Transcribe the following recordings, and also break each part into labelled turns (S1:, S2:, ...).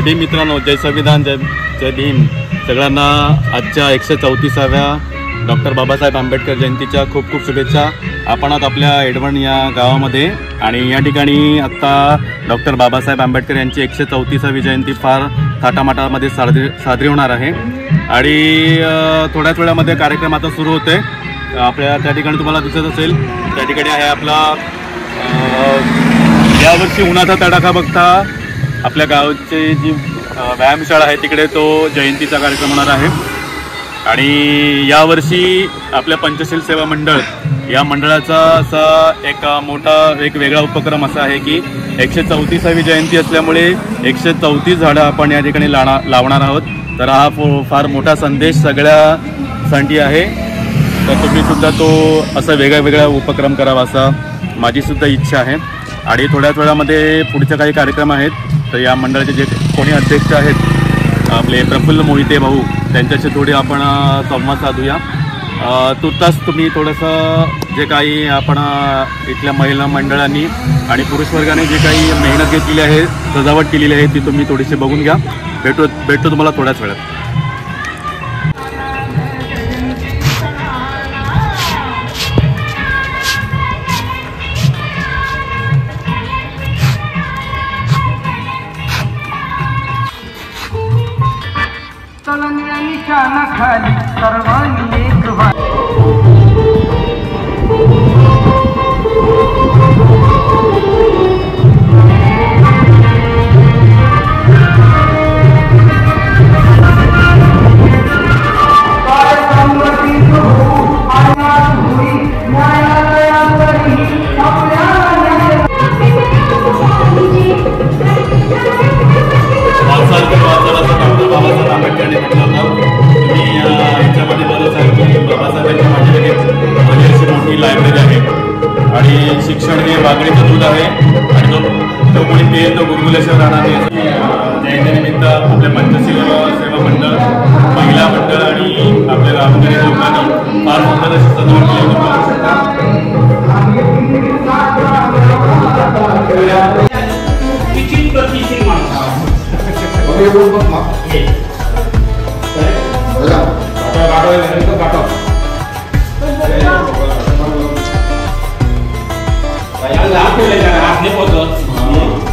S1: भीम मित्रांनो, जय संविधान, जय भीम. सगळ्यांना आजच्या 134व्या डॉक्टर बाबासाहेब आंबेडकर जयंतीच्या खूप खूप शुभेच्छा. आपण आहात आपल्या एडवण या गावामध्ये आणि या ठिकाणी आत्ता डॉक्टर बाबासाहेब आंबेडकर यांची 134वी जयंती फार थाटामाटामध्ये साजरी होणार आहे आणि थोड्याच वेळामध्ये कार्यक्रम आता सुरू होते. आपल्या त्या ठिकाणी तुम्हाला दिसत असेल, त्या ठिकाणी आहे आपला यावर्षी उन्हाचा तडाखा बघता आपल्या गावची जी व्यायामशाळा आहे तिकडे तो जयंतीचा कार्यक्रम होणार आहे. आणि यावर्षी आपल्या पंचशील सेवा मंडळ या मंडळाचा असा एक वेगळा उपक्रम असा आहे की 134वी जयंती असल्यामुळे 134 झाडं आपण या ठिकाणी लावणार आहोत. तर हा फार मोठा संदेश सगळ्यासाठी आहे. तर तुम्ही सुद्धा तो असा वेगळा उपक्रम करावा असा माझी सुद्धा इच्छा आहे. आणि थोड्याच वेळामध्ये पुढचे काही कार्यक्रम आहेत. तर या मंडळाचे जे कोणी अध्यक्ष आहेत आपले प्रफुल्ल मोहिते भाऊ, त्यांच्याशी थोडी आपण संवाद साधूया. तुर्तास तुम्ही थोडंसं जे काही आपण इथल्या महिला मंडळांनी आणि पुरुष वर्गाने जे काही मेहनत घेतलेली आहे, सजावट केलेली आहे, ती तुम्ही थोडीशी बघून घ्या. भेटतो तुम्हाला थोड्याच वेळात.
S2: खाली सर्वांनी एक
S1: लायब्ररी आहे आणि शिक्षण हे वाघडीचं दूध आहे आणि जो कोणी पिईल तो गुरगुल्याशिवाय राहणार नाही. जयंतीनिमित्त आपल्या पंचशील सेवा मंडळ, महिला मंडळ आणि आपल्या गावकरी लोकांनी फार सुंदर अशी सजावट केली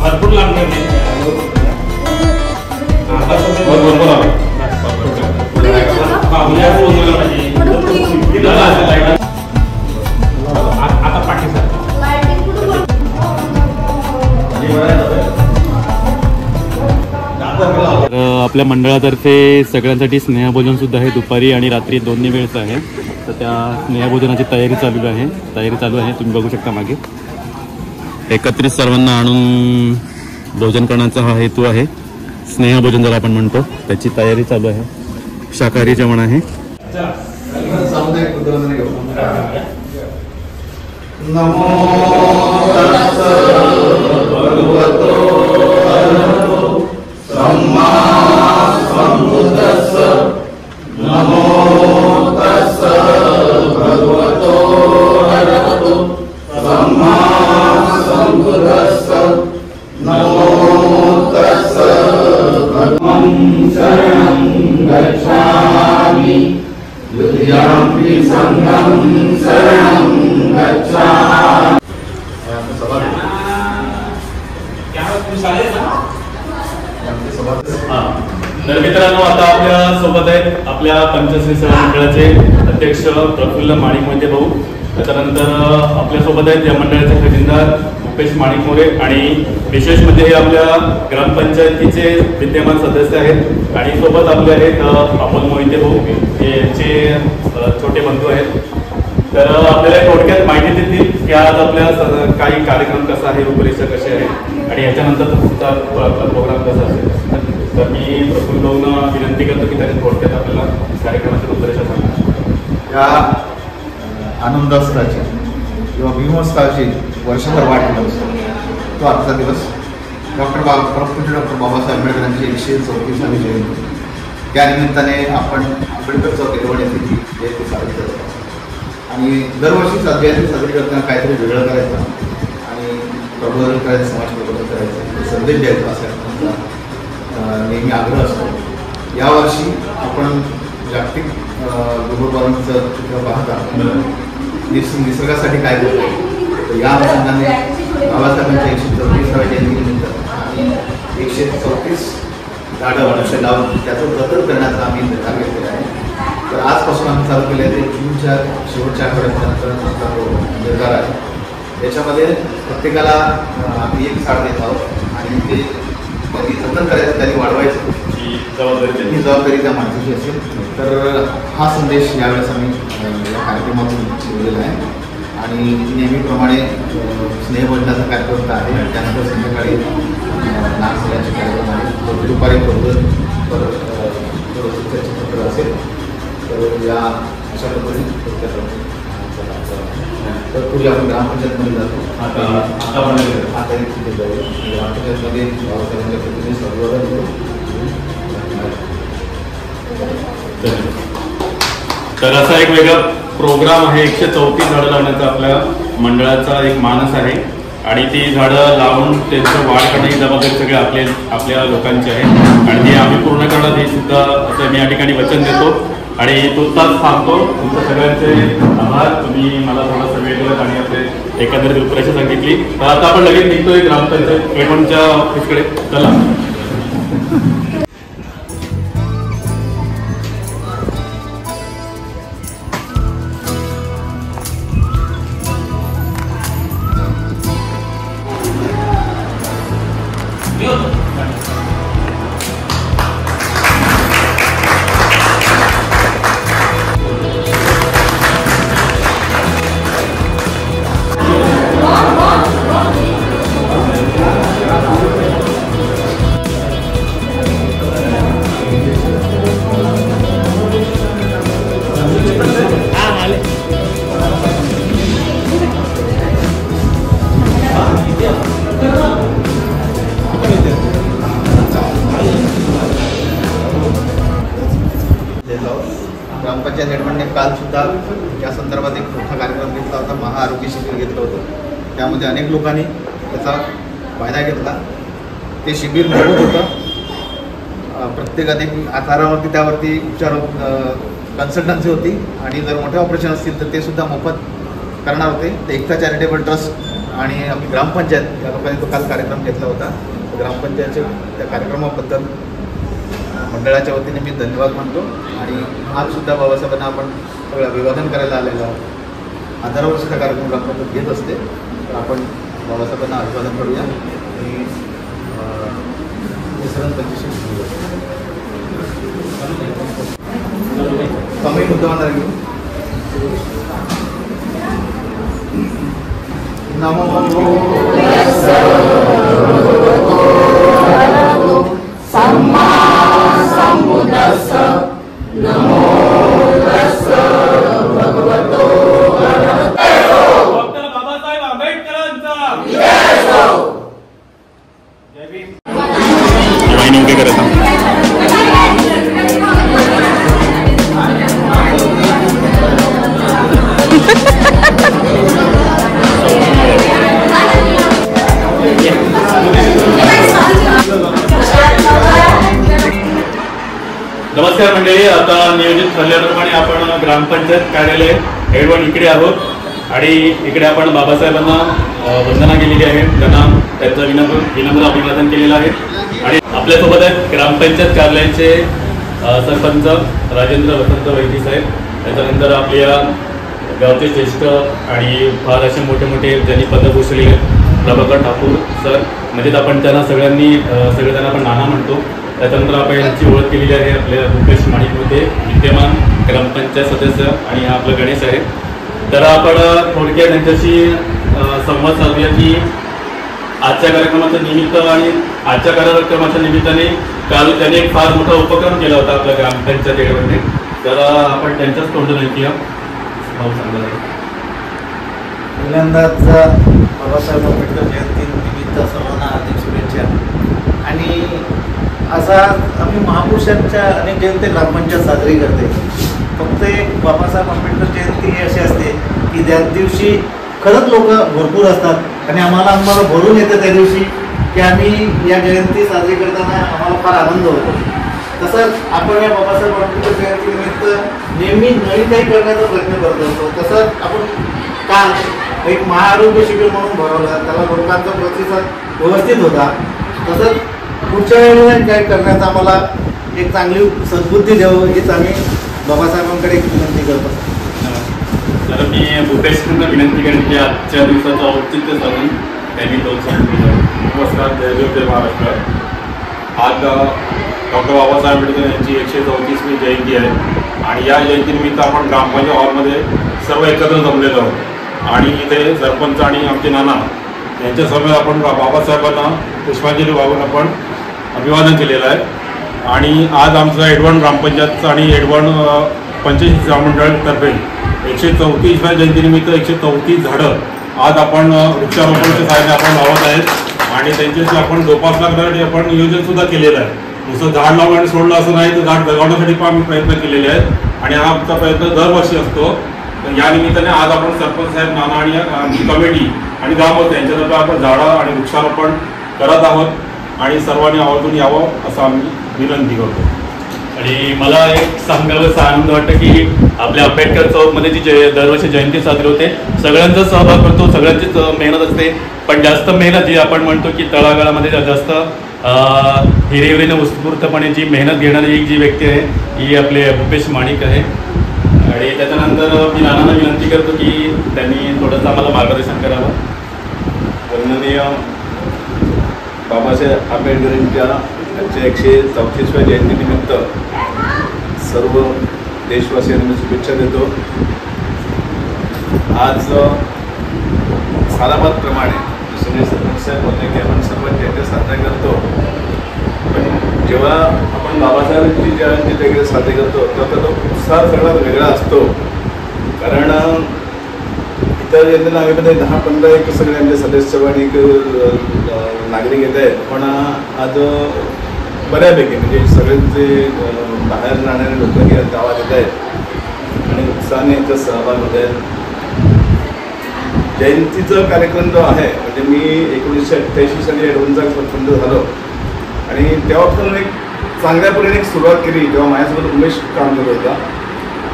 S3: भरपूर लांब आता पाठी
S1: आपल्या मंडळातर्फे सगळ्यांसाठी स्नेहभोजन सुद्धा आहे. दुपारी आणि रात्री दोन्ही वेळचं आहे. तर त्या स्नेहभोजनाची तयारी चालू आहे. तुम्ही बघू शकता मागे. एकत्रित सर्वांना आणून भोजन करण्याचा हा हेतू आहे. स्नेहभोजन ज्याला आपण म्हणतो, त्याची तयारी चालू आहे. शाकाहारी जेवण आहे. तर मित्रांनो, आता आपल्या सोबत आहेत आपल्या पंचशील सेवा मंडळाचे अध्यक्ष प्रफुल्ल माणिक मोहिते भाऊ. त्याच्यानंतर आपल्यासोबत आहेत या मंडळाचे खजिनदार मुकेश माणिक मोरे आणि विशेष म्हणजे हे आपल्या ग्रामपंचायतीचे विद्यमान सदस्य आहेत. आणि सोबत आपले आहेत अमोल मोहिते भाऊ, हे यांचे छोटे बंधू आहेत. तर आपल्याला थोडक्यात माहिती देतील की आज आपल्या काही कार्यक्रम कसा आहे, रूपरेषा कशी आहे आणि याच्यानंतर तुमचा प्रोग्राम कसा असेल. तर मी प्रफुल्ल भाऊंना विनंती करतो की त्यांनी थोडक्यात आपल्याला कार्यक्रमाची रूपरेषा सांगा.
S4: या आनंदोत्सवाची किंवा भीमोत्सवाची वर्षभर वाट होत असतो तो आजचा दिवस. डॉक्टर बाबासाहेब आंबेडकर यांची 134वी जयंती. त्यानिमित्ताने आपण आंबेडकर चौक एडवण येथे जयंती साजरी करतो आणि दरवर्षी जयंती साजरी करताना काहीतरी वेगळं करायचं आणि प्रबोधन करायचं, समाज प्रबोधन करायचं, संदेश द्यायचा असा नेहमी आग्रह असतो. यावर्षी आपण जागतिक ग्लोबल वॉर्मिंगचं चित्र पाहता निसर्गासाठी काय करतो. या अनुषंगाने बाबासाहेबांच्या 134व्या जयंतीनिमित्त आम्ही 134 झाडं वृक्ष लावून त्याचं जतन करण्याचा आम्ही निर्धार घेतलेला आहे. तर आजपासून आम्ही चालू केले ते जूनच्या शेवटच्या आठवड्यापर्यंत आमचा तो निर्धार आहे. याच्यामध्ये प्रत्येकाला आम्ही एक झाड देत आहोत आणि ते त्यांनी जतन करायचं, त्यांनी वाढवायचं ही जबाबदारी त्या माणसाची असेल. तर हा संदेश यावेळेस आम्ही या कार्यक्रमातून दिलेला आहे. आणि नेहमीप्रमाणे स्नेहभोजनाचा कार्यक्रम आहे, त्यानंतर संध्याकाळी लहान मुलांचे कार्यक्रम आहे, दुपारी चित्रपट असेल. तर या अशा पद्धतीने तर पुढे आपण ग्रामपंचायतमध्ये जातो. आता तिथे जाऊ. ग्रामपंचायतमध्ये बाबासाहेबांच्या प्रतिनिधी सर्वदा
S1: तर असा एक वेगळा प्रोग्राम आहे. 134 झाडं लावण्याचा आपल्या मंडळाचा एक मानस आहे आणि ती झाडं लावून त्यांचं वाढ करणे ही जबाबदारी सगळे आपल्या लोकांची आहे आणि ती आम्ही पूर्ण करणं हे सुद्धा असं मी या ठिकाणी वचन देतो आणि तुर्तास थांबतो. तुमच्या सगळ्यांचे आभार. तुम्ही मला थोडासा वेळ दिलात आणि आपले एकंदरीत रूपरेषा सांगितली. तर आता आपण लगेच निघतोय ग्रामपंचायत पेडवणच्या ऑफिसकडे. चला.
S4: ग्रामपंचायत हेडमनने काल सुद्धा या संदर्भात एक मोठा कार्यक्रम घेतला होता. महाआरोग्य शिबिर घेतलं होतं. त्यामध्ये अनेक लोकांनी त्याचा फायदा घेतला. ते शिबिर मोफत होतं. प्रत्येकाने आधारावरती त्यावरती उपचार कन्सल्टन्सी होती आणि जर मोठे ऑपरेशन असतील तर ते सुद्धा मोफत करणार होते. ते एकता चॅरिटेबल ट्रस्ट आणि आपली ग्रामपंचायत या लोकांनी तो काल कार्यक्रम घेतला होता. ग्रामपंचायतच्या त्या कार्यक्रमाबद्दल मंडळाच्या वतीने मी धन्यवाद मानतो. आणि आज सुद्धा बाबासाहेबांना आपण सगळं अभिवादन करायला आलेलं आहोत. आधारावर सुद्धा कार्यक्रम ग्रामपंचायत घेत असते. तर आपण बाबासाहेबांना अभिवादन करूया आणि कमी मुद्दा घेऊ.
S1: बाबासाहेब आंबेडकरांचा नमस्कार मंडळी. आता नियोजित ठरल्याप्रमाणे आपण ग्रामपंचायत कार्यालय हेडवण इकडे आहोत आणि इकडे आपण बाबासाहेबांना वंदना केलेली आहे. त्यांना त्यांचं विनम्र अभिवादन केलेलं आहे. आणि आपल्यासोबत आहेत ग्रामपंचायत कार्यालयाचे सरपंच राजेंद्र वसंत वैद्य साहेब. त्याच्यानंतर आपल्या गावचे ज्येष्ठ आणि फार असे मोठे मोठे ज्यांनी पदं भूषवलेले प्रभाकर ठाकूर सर, म्हणजे आपण त्यांना सगळेजण आपण नाना म्हणतो. त्याच्यानंतर आपण यांची ओळख केलेली आहे आपल्या रुपेश माणिकमध्ये विद्यमान ग्रामपंचायत सदस्य आणि हा आपला गणेश आहे. तर आपण थोडक्यात त्यांच्याशी संवाद साधूया की आजच्या कार्यक्रमाच्या निमित्त आणि आजच्या कार्यक्रमाच्या निमित्ताने काल त्यांनी एक फार मोठा उपक्रम केला होता आपल्या ग्रामपंचायत एरियामध्ये. तर आपण त्यांच्याच तोंडून ऐकूया. भाऊ सांगा.
S5: पहिल्यांदाच बाबासाहेब आंबेडकर जयंती निमित्त सर्वांना हार्दिक शुभेच्छा. आणि असा आम्ही महापुरुषांच्या अनेक जयंती ग्रामपंचायत साजरी करते. फक्त एक बाबासाहेब आंबेडकर जयंती ही अशी असते की त्या दिवशी खरंच लोक भरपूर असतात आणि आम्हाला भरून येतं त्या दिवशी की आम्ही या जयंती साजरी करताना आम्हाला फार आनंद होतो. तसंच आपण या बाबासाहेब आंबेडकर जयंतीनिमित्त नेहमी नवीन काही करण्याचा प्रयत्न करत असतो. तसंच आपण काल एक महाआरोग्य शिबिर म्हणून भरवलं, त्याला लोकांचा प्रतिसाद व्यवस्थित होता. तसंच पुढच्या वेळेला काय करण्याचा आम्हाला एक चांगली सद्बुद्धी द्यावं हीच आम्ही बाबासाहेबांकडे एक विनंती करतो.
S1: तर मी भूपेशना विनंती करेन की आजच्या दिवसाचं औचित्य साधून त्यांनी दोन सांगितलं. नमस्कार, जय महाराष्ट्र. आज डॉक्टर बाबासाहेब आंबेडकर यांची 134वी जयंती आहे आणि या जयंतीनिमित्त आपण ग्रामपंचायत हॉलमध्ये सर्व एकत्र जमलेलो आहोत आणि इथे सरपंच आणि आमचे नाना यांच्या समोर आपण बाबासाहेबांना पुष्पांजली वाहून आपण अभिवादन केलेलं आहे. आणि आज आमचं एडवण ग्रामपंचायतचं आणि एडवण पंचायत सेवा मंडळातर्फे 134व्या जयंतीनिमित्त 134 झाडं आज आपण वृक्षारोपणाच्या सहाय्याने आपण लावत आहेत आणि त्यांच्याशी आपण जोपासना करण्यासाठी आपण नियोजनसुद्धा केलेलं आहे. नुसतं झाड लावून आणि सोडलं असं नाही, तर झाड जगवण्यासाठी पण आम्ही प्रयत्न केलेले आहेत आणि हा आमचा प्रयत्न दरवर्षी असतो. तर या निमित्ताने आज आपण सरपंच साहेब, नाना आणि आमची कमिटी आणि ग्रामस्थ यांच्यातर्फे आपण झाडं आणि वृक्षारोपण करत आहोत आणि सर्वांनी आवर्जून यावं असं आम्ही विनंती करतो.
S6: आणि मला एक सांगावं आनंद वाटतं की आपल्या आंबेडकर चौकमध्ये जी दरवर्षी जयंती साजरी होते, सगळ्यांचा सहभाग करतो, सगळ्यांचीच मेहनत असते. पण जास्त मेहनत जी आपण म्हणतो की तळागाळामध्ये जास्त हिरेहिरीने उत्स्फूर्तपणे जी मेहनत घेणारी एक जी व्यक्ती आहे ही आपले भूपेश माणिक आहे. आणि त्याच्यानंतर मी नानांना विनंती करतो की त्यांनी थोडंसं आम्हाला मार्गदर्शन करावं.
S7: वंदनीय बाबासाहेब आंबेडकरांच्या 134व्या जयंतीनिमित्त सर्व देशवासियांना मी शुभेच्छा देतो. आज सालाबादप्रमाणे सगळे सरपंच साहेब बोलले की आपण सर्व जयंती साजरा करतो, पण जेव्हा आपण बाबासाहेबांची जयंती वगैरे साजरी करतो तर तो उत्साह सगळा वेगळा असतो. कारण इतर जयंतीला आम्ही मध्ये 10-15 एक सगळे आमचे सदस्य आणि एक नागरिक येत आहेत, पण आज बऱ्यापैकी म्हणजे सगळे जे बाहेर जाणारे लोक गावात येत आहेत आणि उत्साहाने याच्यात सहभाग होत आहेत. जयंतीचा कार्यक्रम जो आहे म्हणजे मी 1988 साली एडवणचा सरपंच झालो आणि तेव्हापासून एक चांगल्या परीने एक सुरुवात केली जेव्हा माझ्यासोबत उमेश काम करत होता.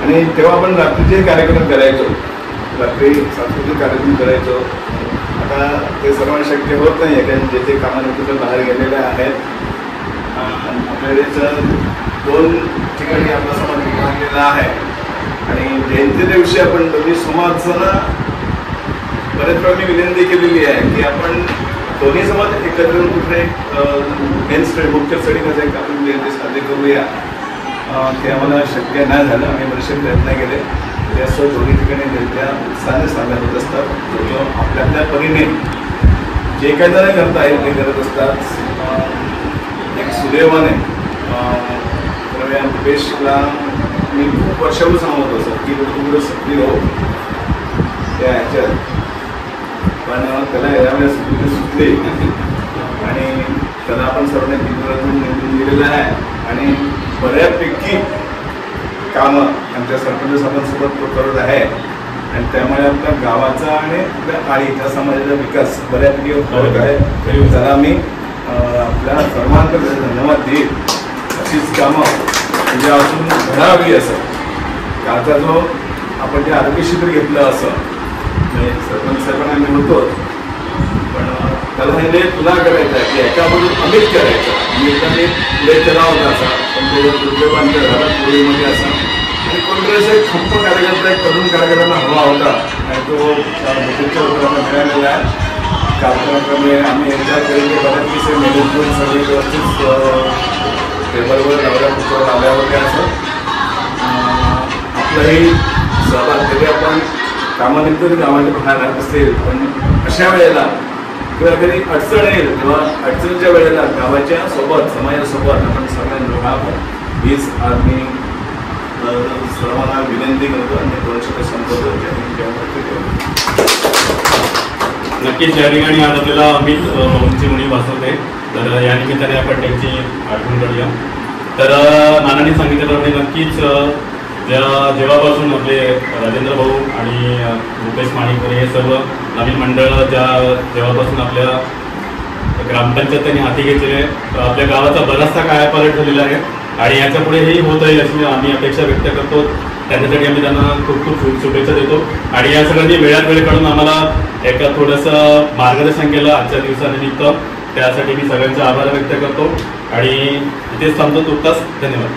S7: आणि तेव्हा आपण रात्रीचे कार्यक्रम करायचो, रात्री सांस्कृतिक कार्यक्रम करायचो. आता ते सर्वांना शक्य होत नाही आहे कारण जे ते कामानिमित्त बाहेर गेलेले आहेत. आपल्याकडे 2 ठिकाणी आपला समाज विभागलेला आहे आणि जयंतीच्या दिवशी आपण दोन्ही समाजाला बरेच वेळा मी विनंती केलेली आहे की आपण दोन्ही समाज एकत्र येऊन कुठे मेन स्ट्रीट मुख्य स्टडीमध्ये एक आपण जयंती साजरी करूया. ते आम्हाला शक्य नाही झालं. आम्ही बरेचसे प्रयत्न केले. ते असं दोन्ही ठिकाणी जयंत्या उत्साहाने साजऱ्या होत असतात. जो आपल्या आपल्या परीने जे काही जण करता येईल ते करत असतात. एक सुदैवाने भूपेशला मी खूप वर्षापूर्वी सांगत होतो की पुढे सक्रिय हो त्या ह्याच्यात, पण त्याला यावेळेस सुटली आणि त्याला आपण सर्वांनी निवडून दिलेलं आहे आणि बऱ्यापैकी कामं आमच्या सरपंच साहेबांसोबत तो करत आहे आणि त्यामुळे आपल्या गावाचा आणि आपल्या काळी त्या समाजाचा विकास बऱ्यापैकी होत आहे. त्याला मी आपल्या सर्वांकडे धन्यवाद देईल. अशीच कामं म्हणजे अजून घडावी असं कालचा जो आपण जे आरोग्य शिबिर घेतलं असं म्हणजे सरपंच साहेबांना आम्ही होतो, पण त्याला हे तुला करायचं आहे की याच्यामधून अनेक करायचं. मी एखादी पुढे केला होता असा, पण तो दुर्दैवांच्या घरात पुढेमध्ये असा आणि कोणत्याचा एक खंप कार्यकर्ता एक तरुण कार्यकर्त्यांना हवा होता आणि तो मुलीच्या उत्तरांना मिळालेला आहे. कार्यक्रमाप्रमाणे आम्ही यांच्याकडे बऱ्याचशे मॅनेजमेंट सगळे व्यवस्थित टेबलवर लावल्या पुस्तकावर आल्यावर काय असं आपलाही सहभाग तरी आपण कामानिमित्त गावाच्या बाहेर राहत असेल, पण अशा वेळेला किंवा कधी अडचण येईल किंवा अडचणीच्या वेळेला गावाच्या सोबत समाजासोबत आपण सगळ्यांना राहावं हीच आज मी सर्वांना विनंती करतो आणि 2 शब्द संपवतो.
S6: नक्कीच या ठिकाणी आज आपल्याला अमित भाऊंची उणीव भासवते, तर या निमित्ताने आपण त्यांची आठवण करूया. तर नानांनी सांगितल्याप्रमाणे नक्कीच जेव्हापासून आपले राजेंद्र भाऊ आणि भूपेश माणिक हे सर्व नवीन मंडळ जेव्हापासून आपल्या ग्रामपंचायतीने हाती घेतलेले आपल्या गावाचा बराचसा कायापालट झालेला आहे आणि याच्या पुढे हेही होत आहे अशी आम्ही अपेक्षा व्यक्त करतो. त्याच्यासाठी आम्ही त्यांना खूप खूप शुभेच्छा देतो आणि या सगळ्यांनी वेळात वेळ काढून आम्हाला एका थोडंसं मार्गदर्शन केलं आजच्या दिवसानिमित्त. त्यासाठी मी सगळ्यांचे आभार व्यक्त करतो आणि इथेच थांबतो. तुर्तास धन्यवाद.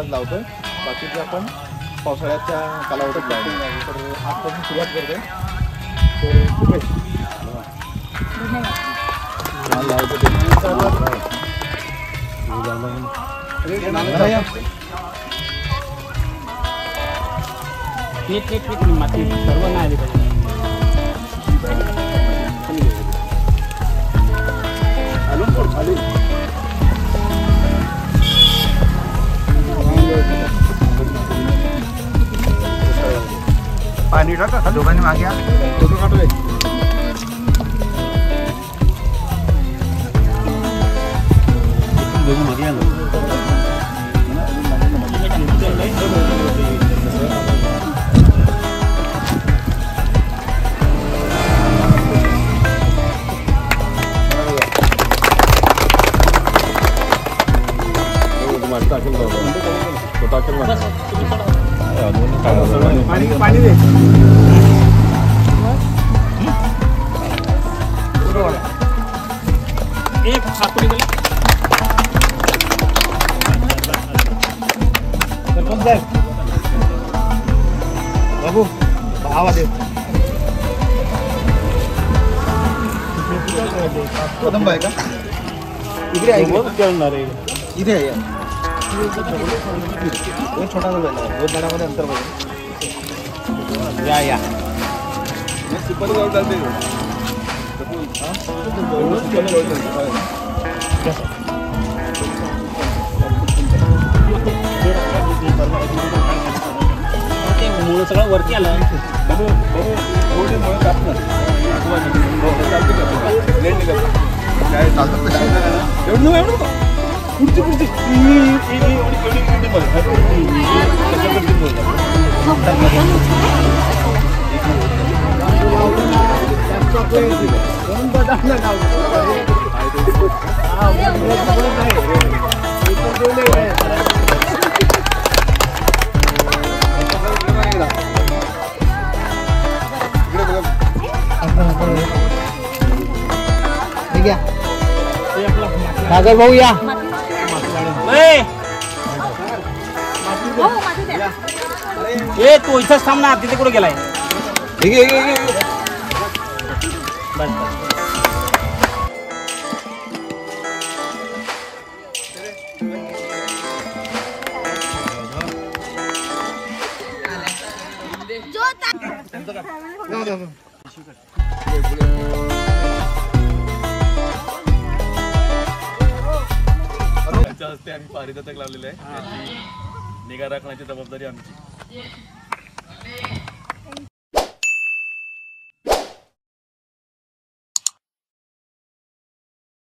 S4: लावतोय बाकीचे आपण पावसाळ्याच्या कालावधीत लावतो. तर आजपासून सुरुवात करतोय.
S3: माती सर्व नाही आली पाहिजे.
S4: पाणी टाका दोघांनी मागे फोटो काढूया.
S3: पाणी दे. एक सापडी गेला.
S4: बाबू आवाज दे. कदंब आहे का? इकडे आहे इथे आहे. एक छोटा झाला 2 गाड्यामध्ये अंतर बघा. या सुपर गाव चालते.
S3: मुळे सगळं वरती आलं.
S4: काय चालतं एवढं पुढची
S5: सागर भाऊ या.
S3: ए तू इथंच थांब ना. तिथे कुठे गेलाय?
S6: त्यांच्या हस्ते आम्ही पारितोषिक लावलेलं आहे. त्याची निगा राखण्याची जबाबदारी आमची.